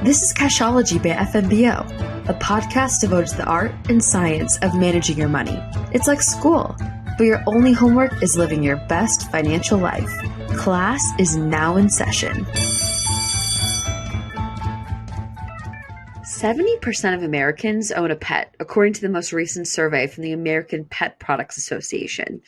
This is Cashology by FMBO, a podcast devoted to the art and science of managing your money. It's like school, but your only homework is living your best financial life. Class is now in session. 70% of Americans own a pet, according to the most recent survey from the American Pet Products Association.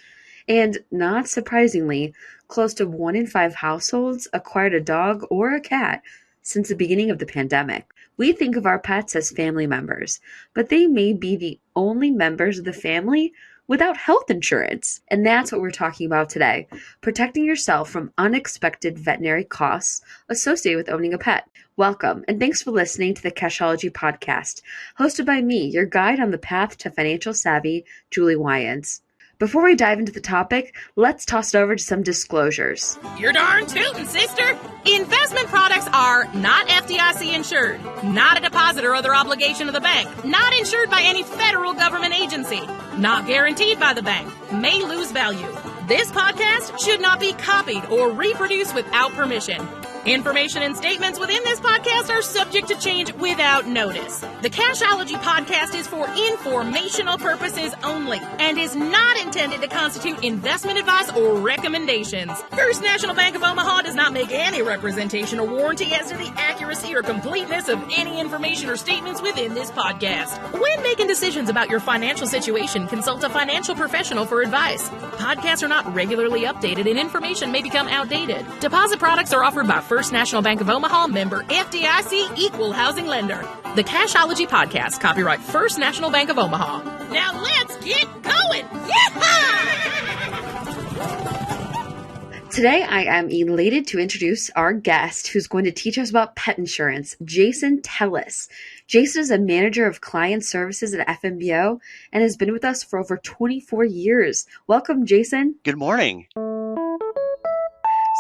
And not surprisingly, close to 1 in 5 households acquired a dog or a cat since the beginning of the pandemic. We think of our pets as family members, but they may be the only members of the family without health insurance. And that's what we're talking about today, protecting yourself from unexpected veterinary costs associated with owning a pet. Welcome, and thanks for listening to the Cashology podcast, hosted by me, your guide on the path to financial savvy, Juli Wians. Before we dive into the topic, let's toss it over to some disclosures. You're darn tootin', sister. Investment products are not FDIC insured, not a deposit or other obligation of the bank, not insured by any federal government agency, not guaranteed by the bank, may lose value. This podcast should not be copied or reproduced without permission. Information and statements within this podcast are subject to change without notice. The Cashology podcast is for informational purposes only and is not intended to constitute investment advice or recommendations. First National Bank of Omaha does not make any representation or warranty as to the accuracy or completeness of any information or statements within this podcast. When making decisions about your financial situation, consult a financial professional for advice. Podcasts are not regularly updated and information may become outdated. Deposit products are offered by First National Bank of Omaha, member FDIC, equal housing lender. The Cashology podcast, copyright First National Bank of Omaha. Now let's get going! Yeah! Today, I am elated to introduce our guest who's going to teach us about pet insurance, Jason Tellus. Jason is a manager of client services at FMBO and has been with us for over 24 years. Welcome, Jason. Good morning.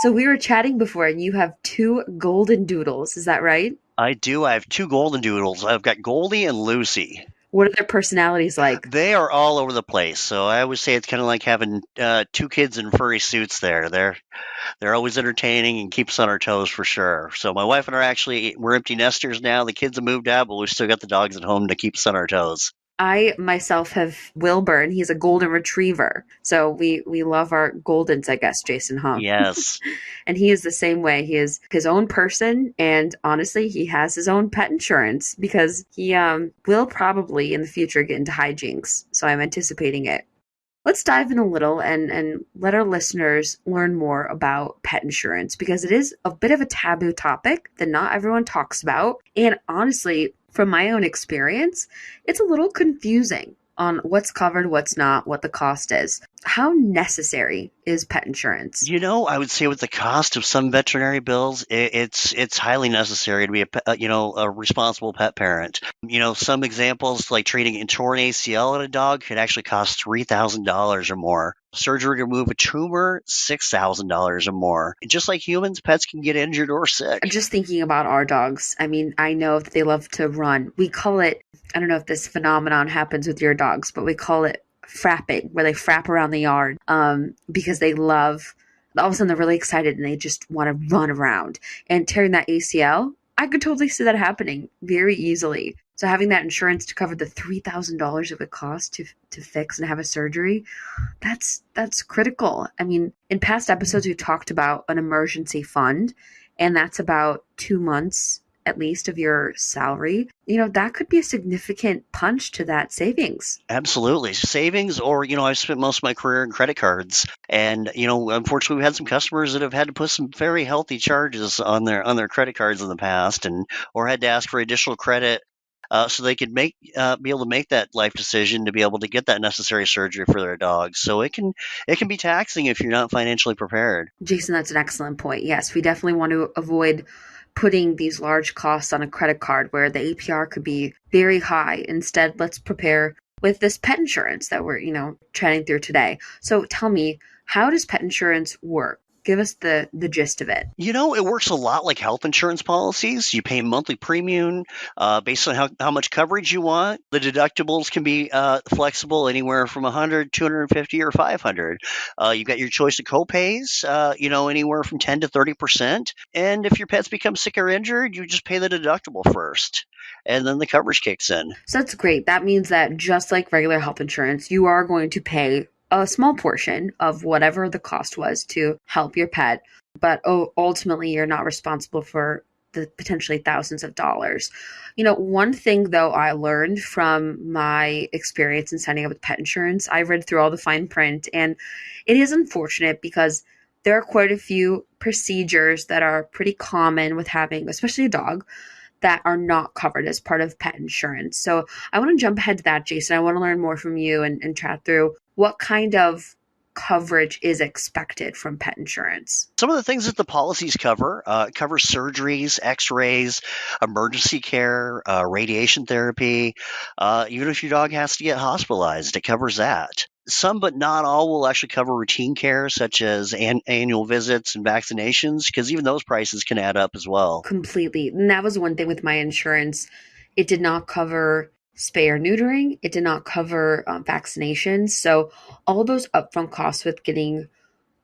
So we were chatting before, and you have 2 golden doodles. Is that right? I do. I have 2 golden doodles. I've got Goldie and Lucy. What are their personalities like? They are all over the place. So I always say it's kind of like having 2 kids in furry suits there. They're always entertaining and keep us on our toes for sure. So my wife and I we're empty nesters now. The kids have moved out, but we've still got the dogs at home to keep us on our toes. I myself have Wilbur, and he's a golden retriever. So we love our goldens, I guess, Jason, huh? Yes. And he is the same way. He is his own person, and honestly, he has his own pet insurance because he will probably in the future get into hijinks. So I'm anticipating it. Let's dive in a little and let our listeners learn more about pet insurance because it is a bit of a taboo topic that not everyone talks about. And honestly, from my own experience, it's a little confusing on what's covered, what's not, what the cost is. How necessary is pet insurance? I would say with the cost of some veterinary bills, it's highly necessary to be a responsible pet parent. Some examples like treating a torn ACL in a dog could actually cost $3,000 or more. Surgery to remove a tumor, $6,000 or more. And just like humans, pets can get injured or sick. Just thinking about our dogs, I mean, I know that they love to run. We call it, I don't know if this phenomenon happens with your dogs, but we call it frapping, where they frap around the yard because they love, all of a sudden they're really excited and they just want to run around. And tearing that ACL, I could totally see that happening very easily. So having that insurance to cover the $3,000 it would cost to fix and have a surgery, that's critical. I mean, in past episodes, we've talked about an emergency fund, and that's about 2 months at least of your salary. That could be a significant punch to that savings. Absolutely. Savings, or, I've spent most of my career in credit cards. And, unfortunately, we've had some customers that have had to put some very healthy charges on their credit cards in the past or had to ask for additional credit. So they could be able to make that life decision to be able to get that necessary surgery for their dog. So it can be taxing if you're not financially prepared. Jason, that's an excellent point. Yes, we definitely want to avoid putting these large costs on a credit card where the APR could be very high. Instead, let's prepare with this pet insurance that we're, chatting through today. So tell me, how does pet insurance work? Give us the gist of it. It works a lot like health insurance policies. You pay a monthly premium based on how much coverage you want. The deductibles can be flexible anywhere from 100, 250, or 500. You got your choice of copays, anywhere from 10 to 30%. And if your pets become sick or injured, you just pay the deductible first, and then the coverage kicks in. So that's great. That means that just like regular health insurance, you are going to pay a small portion of whatever the cost was to help your pet, but ultimately you're not responsible for the potentially thousands of dollars. One thing though I learned from my experience in signing up with pet insurance, I read through all the fine print, and it is unfortunate because there are quite a few procedures that are pretty common with having, especially a dog, that are not covered as part of pet insurance. So I want to jump ahead to that, Jason. I want to learn more from you and chat through what kind of coverage is expected from pet insurance. Some of the things that the policies cover surgeries, x-rays, emergency care, radiation therapy. Even if your dog has to get hospitalized, it covers that. Some, but not all, will actually cover routine care, such as annual visits and vaccinations, because even those prices can add up as well. Completely. And that was one thing with my insurance. It did not cover spay or neutering. It did not cover vaccinations. So all those upfront costs with getting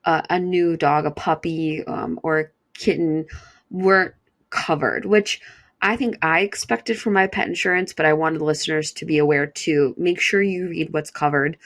a new dog, a puppy, or a kitten weren't covered, which I think I expected from my pet insurance, but I wanted listeners to be aware to make sure you read what's covered.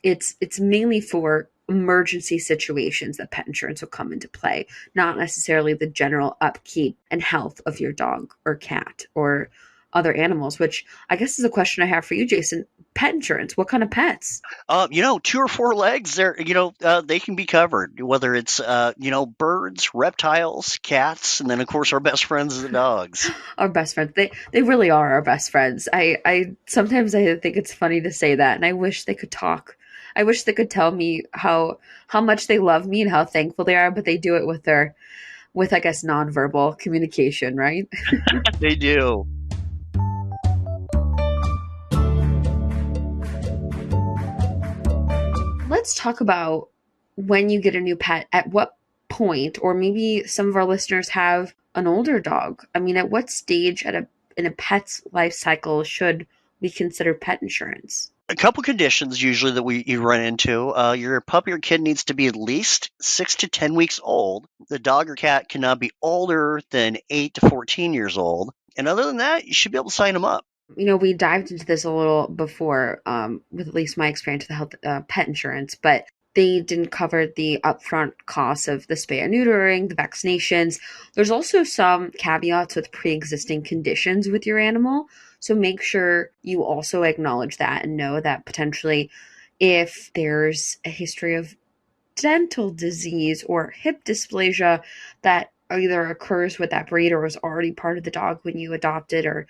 It's mainly for emergency situations that pet insurance will come into play, not necessarily the general upkeep and health of your dog or cat or other animals, which I guess is a question I have for you, Jason. Pet insurance, what kind of pets? 2 or 4 legs, they can be covered, whether it's, birds, reptiles, cats, and then, of course, our best friends, the dogs. Our best friends. They really are our best friends. I sometimes I think it's funny to say that, and I wish they could talk. I wish they could tell me how much they love me and how thankful they are, but they do it with I guess nonverbal communication, right? They do. Let's talk about when you get a new pet, at what point, or maybe some of our listeners have an older dog. I mean, at what stage in a pet's life cycle should we consider pet insurance? A couple conditions usually that you run into. Your puppy or kid needs to be at least 6 to 10 weeks old. The dog or cat cannot be older than 8 to 14 years old. And other than that, you should be able to sign them up. We dived into this a little before, with at least my experience with health pet insurance, but they didn't cover the upfront costs of the spay or neutering, the vaccinations. There's also some caveats with pre-existing conditions with your animal. So make sure you also acknowledge that and know that potentially if there's a history of dental disease or hip dysplasia that either occurs with that breed or was already part of the dog when you adopted or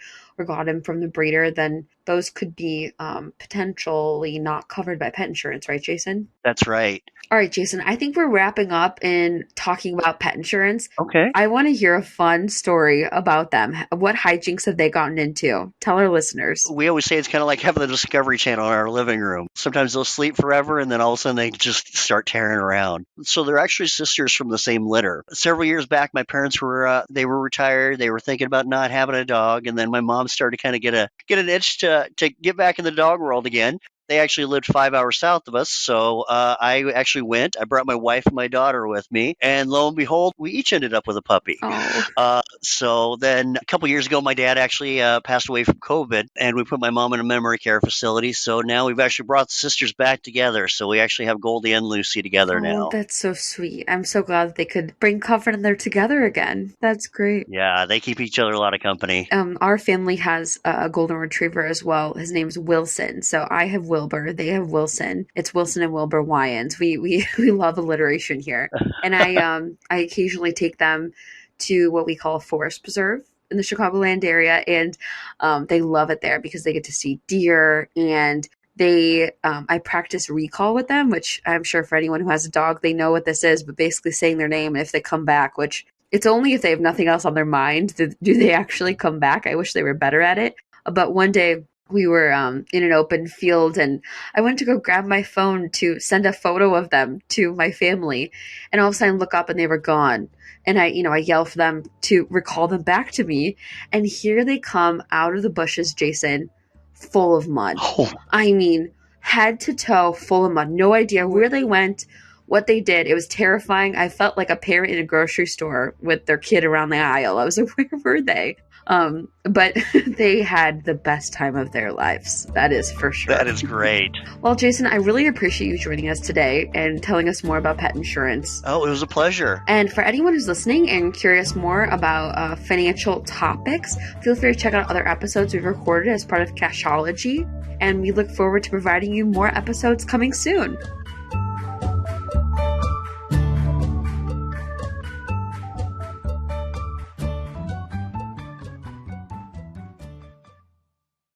got him from the breeder, then those could be potentially not covered by pet insurance, right, Jason? That's right. All right, Jason, I think we're wrapping up in talking about pet insurance. Okay. I want to hear a fun story about them. What hijinks have they gotten into? Tell our listeners. We always say it's kind of like having the Discovery Channel in our living room. Sometimes they'll sleep forever, and then all of a sudden they just start tearing around. So they're actually sisters from the same litter. Several years back, my parents were retired. They were thinking about not having a dog, and then my mom started to kind of get an itch to get back in the dog world again. They actually lived 5 hours south of us, so I actually went. I brought my wife and my daughter with me, and lo and behold, we each ended up with a puppy. Oh. So then a couple years ago, my dad actually passed away from COVID, and we put my mom in a memory care facility. So now we've actually brought the sisters back together. So we actually have Goldie and Lucy together now. Oh, that's so sweet. I'm so glad that they could bring comfort and they're together again. That's great. Yeah, they keep each other a lot of company. Our family has a golden retriever as well. His name's Wilson. So I have Wilbur. They have Wilson. It's Wilson and Wilbur Wians. We love alliteration here. And I occasionally take them to what we call a forest preserve in the Chicagoland area, and they love it there because they get to see deer, and I practice recall with them, which I'm sure for anyone who has a dog, they know what this is, but basically saying their name, and if they come back, which it's only if they have nothing else on their mind do they actually come back. I wish they were better at it. But one day We were in an open field, and I went to go grab my phone to send a photo of them to my family, and all of a sudden look up and they were gone. And I yell for them to recall them back to me, and here they come out of the bushes, Jason, full of mud. Oh, I mean, head to toe full of mud. No idea where they went, what they did. It was terrifying. I felt like a parent in a grocery store with their kid around the aisle. I was like, where were they? But they had the best time of their lives. That is for sure. that is great. Well, Jason, I really appreciate you joining us today and telling us more about pet insurance. Oh, it was a pleasure. And for anyone who's listening and curious more about financial topics, feel free to check out other episodes we've recorded as part of Cashology. And we look forward to providing you more episodes coming soon.